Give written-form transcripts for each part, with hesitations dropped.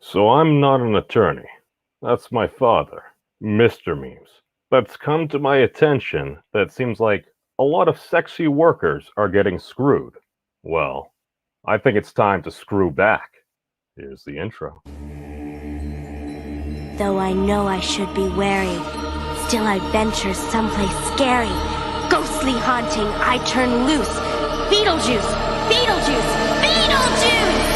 So I'm not an attorney. That's my father, Mr. Memes. But it's come to my attention that it seems like a lot of sexy workers are getting screwed. Well, I think it's time to screw back. Here's the intro. Though I know I should be wary, still I venture someplace scary. Ghostly haunting, I turn loose. Beetlejuice! Beetlejuice! Beetlejuice!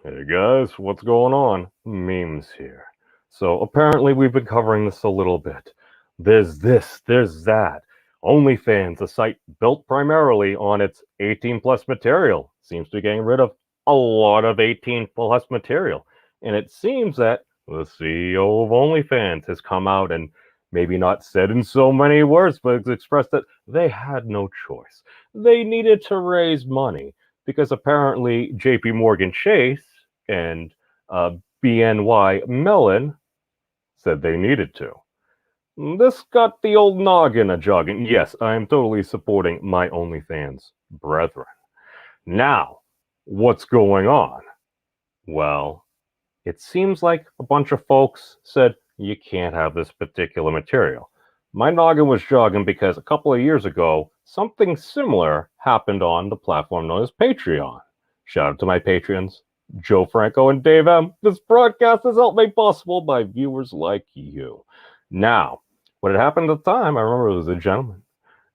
Hey guys, what's going on? Memes here. So apparently we've been covering this a little bit. There's this, there's that. Onlyfans, a site built primarily on its 18 plus material, seems to be getting rid of a lot of 18 plus material. And it seems that the CEO of Onlyfans has come out and maybe not said in so many words, but has expressed that they had no choice. They needed to raise money because apparently JP Morgan Chase and BNY Mellon said they needed to. This got the old noggin a-jogging. Yes, I am totally supporting my OnlyFans brethren. Now, what's going on? Well, it seems like a bunch of folks said, you can't have this particular material. My noggin was jogging because a couple of years ago, something similar happened on the platform known as Patreon. Shout out to my patrons, Joe, Franco, and Dave M. This broadcast is helped made possible by viewers like you. Now, what had happened at the time, I remember it was a gentleman,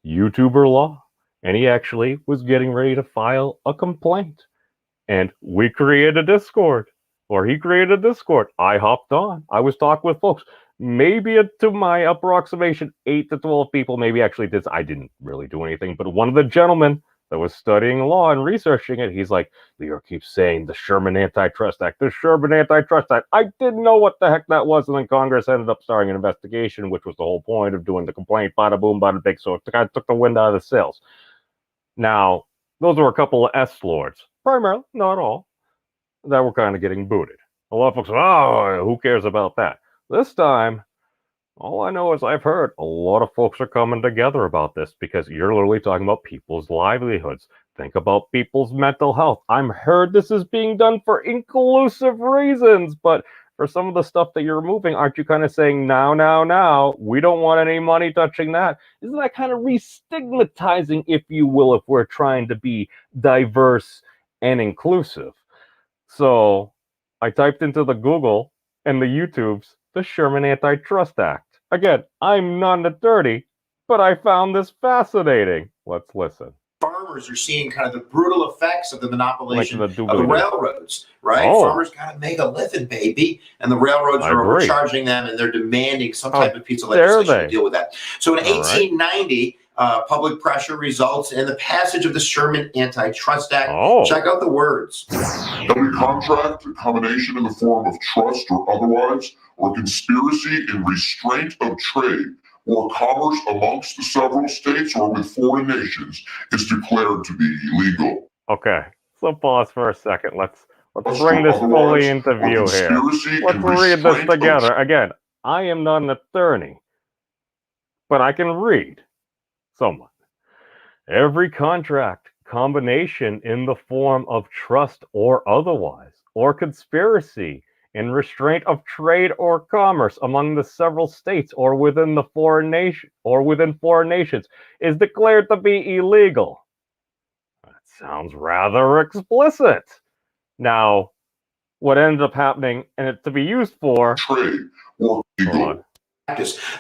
YouTuber law, and he actually was getting ready to file a complaint. And we created a Discord, or he created a Discord. I hopped on. I was talking with folks. Maybe to my approximation, 8 to 12 people maybe actually did. I didn't really do anything, but one of the gentlemen that was studying law and researching it, he's like, Leo keeps saying the Sherman Antitrust Act, the Sherman Antitrust Act. I didn't know what the heck that was, and then Congress ended up starting an investigation, which was the whole point of doing the complaint, bada boom, bada big, so it kind of took the wind out of the sails. Now, those were a couple of S-lords, primarily, not all, that were kind of getting booted. A lot of folks, oh, who cares about that? This time, all I know is I've heard a lot of folks are coming together about this because you're literally talking about people's livelihoods. Think about people's mental health. I'm heard this is being done for inclusive reasons, but for some of the stuff that you're removing, aren't you kind of saying, now, we don't want any money touching that? Isn't that kind of re-stigmatizing, if you will, if we're trying to be diverse and inclusive? So I typed into the Google and the YouTubes the Sherman Antitrust Act. Again, I'm not an attorney, but I found this fascinating. Let's listen. Farmers are seeing kind of the brutal effects of the monopolization of the railroads, right? Oh. Farmers got to make a living, baby, and the railroads are overcharging them, and they're demanding some type of piece of legislation to deal with that. So in 1890, public pressure results in the passage of the Sherman Antitrust Act. Oh. Check out the words. Every contract, a combination in the form of trust or otherwise, or conspiracy in restraint of trade or commerce amongst the several states or with foreign nations is declared to be illegal. Okay, so pause for a second. Let's bring this fully into view here. Let's read this together. Again, I am not an attorney, but I can read somewhat. Every contract, combination in the form of trust or otherwise, or conspiracy in restraint of trade or commerce among the several states or within the foreign nation or within foreign nations is declared to be illegal. That sounds rather explicit. Now, what ended up happening and it to be used for trade or legal.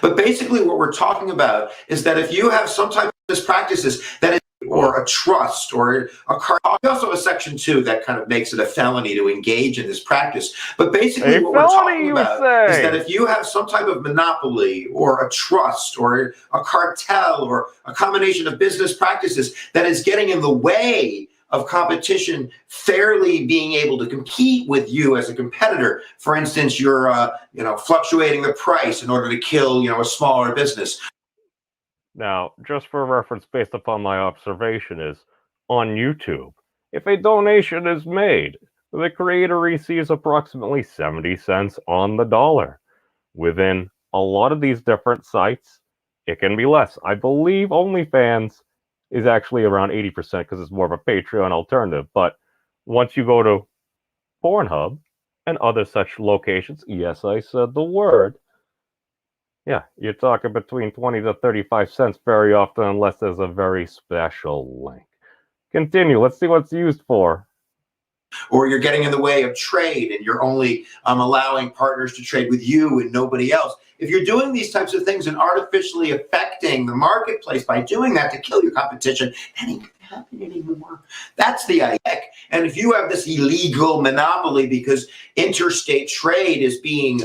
But basically what we're talking about is that if you have some type of business practices that is, or a trust or a car, also a section 2 that kind of makes it a felony to engage in this practice. But basically what we're talking about is that if you have some type of monopoly or a trust or a cartel or a combination of business practices that is getting in the way of competition fairly being able to compete with you as a competitor. For instance, you're fluctuating the price in order to kill a smaller business. Now, just for reference based upon my observation is, on YouTube, if a donation is made, the creator receives approximately 70 cents on the dollar. Within a lot of these different sites, it can be less. I believe OnlyFans is actually around 80% because it's more of a Patreon alternative. But once you go to Pornhub and other such locations, yes, I said the word. Yeah, you're talking between 20 to 35 cents very often, unless there's a very special link. Continue. Let's see what's used for. Or you're getting in the way of trade and you're only allowing partners to trade with you and nobody else. If you're doing these types of things and artificially affecting the marketplace by doing that to kill your competition, that ain't happening anymore. That's the idea. And if you have this illegal monopoly because interstate trade is being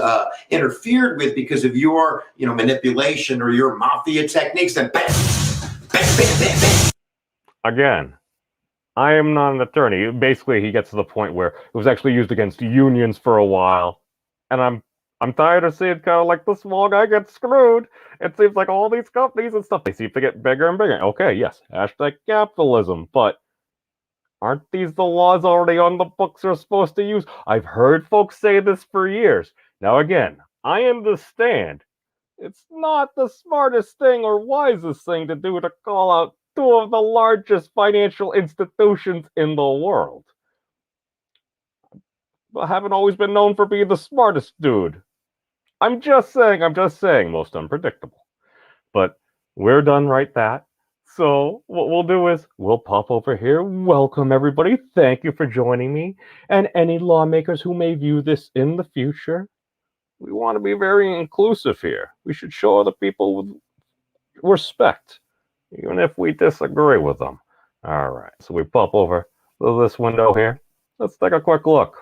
interfered with because of your manipulation or your mafia techniques, then bam, bam, bam, bam, bam. Again, I am not an attorney. Basically, he gets to the point where it was actually used against unions for a while, and I'm tired of seeing kind of like the small guy get screwed. It seems like all these companies and stuff, they seem to get bigger and bigger. Okay, yes, hashtag capitalism, but aren't these the laws already on the books are supposed to use? I've heard folks say this for years. Now again, I understand it's not the smartest thing or wisest thing to do to call out two of the largest financial institutions in the world. I haven't always been known for being the smartest dude. I'm just saying, most unpredictable. But we're done right that. So what we'll do is we'll pop over here. Welcome everybody. Thank you for joining me. And any lawmakers who may view this in the future, we want to be very inclusive here. We should show other people with respect, even if we disagree with them. All right, so we pop over to this window here. Let's take a quick look.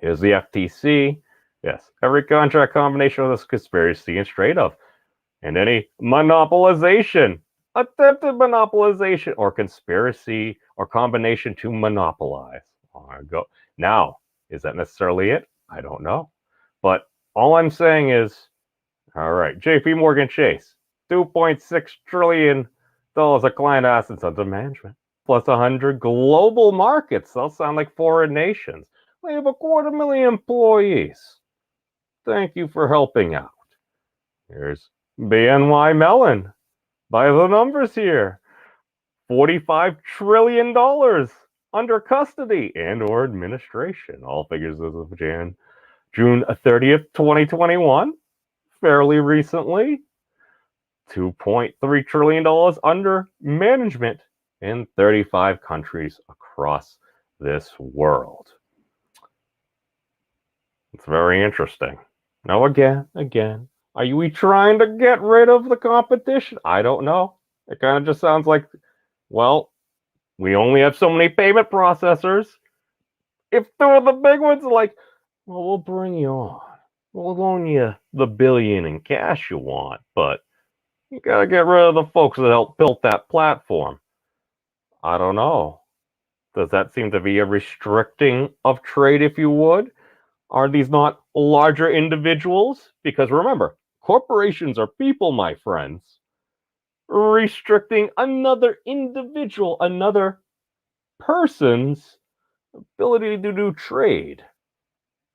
Here's the FTC. Yes, every contract combination of this conspiracy and straight up. And any monopolization, attempted monopolization, or conspiracy or combination to monopolize. Go. Now, is that necessarily it? I don't know. But all I'm saying is, all right, JP Morgan Chase, $2.6 trillion of client assets under management, plus 100 global markets. They'll sound like foreign nations. We have 250,000 employees. Thank you for helping out. Here's BNY Mellon. By the numbers here, $45 trillion under custody and or administration. All figures as of June 30th, 2021. Fairly recently. $2.3 trillion under management in 35 countries across this world. It's very interesting. Now again, are we trying to get rid of the competition? I don't know. It kind of just sounds like, well, we only have so many payment processors. If two of the big ones are like, well, we'll bring you on. We'll loan you the billion in cash you want, but you gotta get rid of the folks that helped build that platform. I don't know. Does that seem to be a restricting of trade, if you would? Are these not larger individuals? Because remember, corporations are people, my friends. Restricting another individual, another person's ability to do trade.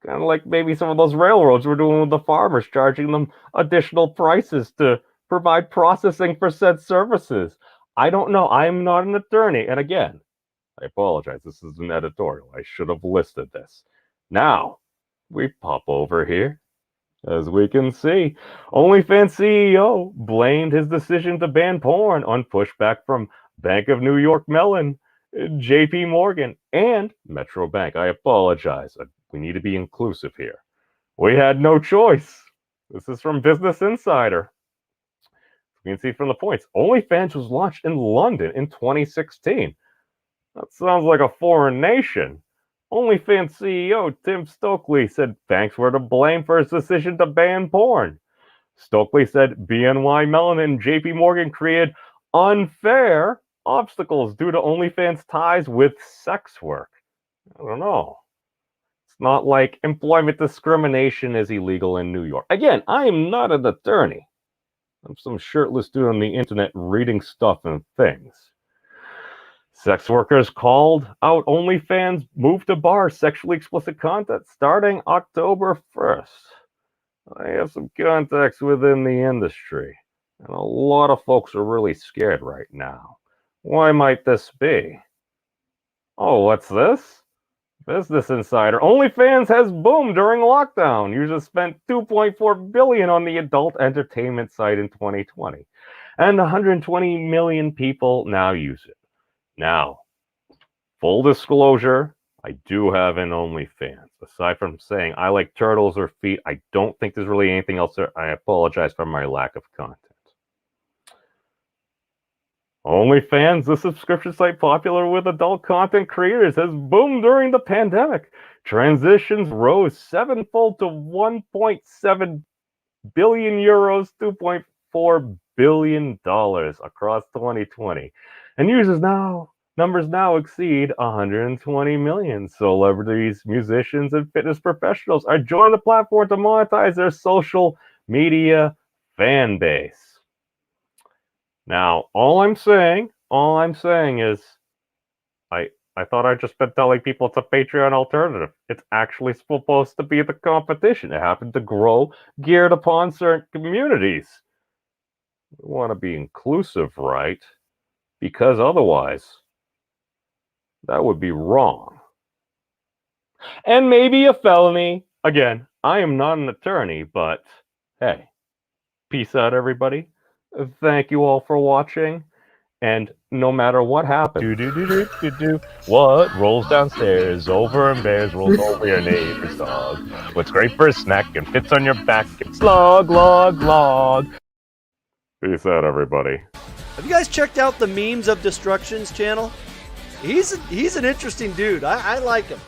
Kind of like maybe some of those railroads were doing with the farmers, charging them additional prices to provide processing for said services. I don't know. I'm not an attorney. And again, I apologize. This is an editorial. I should have listed this. Now, we pop over here. As we can see, OnlyFans CEO blamed his decision to ban porn on pushback from Bank of New York Mellon, JP Morgan, and Metro Bank. I apologize. We need to be inclusive here. We had no choice. This is from Business Insider. You can see from the points, OnlyFans was launched in London in 2016. That sounds like a foreign nation. OnlyFans CEO Tim Stokely said banks were to blame for his decision to ban porn. Stokely said BNY Mellon and JP Morgan created unfair obstacles due to OnlyFans' ties with sex work. I don't know. It's not like employment discrimination is illegal in New York. Again, I am not an attorney. I'm some shirtless dude on the internet reading stuff and things. Sex workers called out OnlyFans move to bar sexually explicit content starting October 1st. I have some contacts within the industry, and a lot of folks are really scared right now. Why might this be? Oh, what's this? Business Insider. OnlyFans has boomed during lockdown. Users spent $2.4 billion on the adult entertainment site in 2020, and 120 million people now use it. Now, full disclosure, I do have an OnlyFans. Aside from saying I like turtles or feet, I don't think there's really anything else there. I apologize for my lack of content. OnlyFans, the subscription site popular with adult content creators, has boomed during the pandemic. Transitions rose sevenfold to 1.7 billion euros, $2.4 billion across 2020. And numbers now exceed 120 million. Celebrities, musicians, and fitness professionals are joining the platform to monetize their social media fan base. Now, all I'm saying is, I thought I'd just been telling people it's a Patreon alternative. It's actually supposed to be the competition. It happened to grow, geared upon certain communities. We want to be inclusive, right? Because otherwise, that would be wrong. And maybe a felony. Again, I am not an attorney, but hey, peace out, everybody. Thank you all for watching. And no matter what happens, what rolls downstairs over and bears rolls over your neighbor's dog. What's great for a snack and fits on your back? It's log. Peace out, everybody. Have you guys checked out the Memes of Destruction's channel? He's an interesting dude. I like him.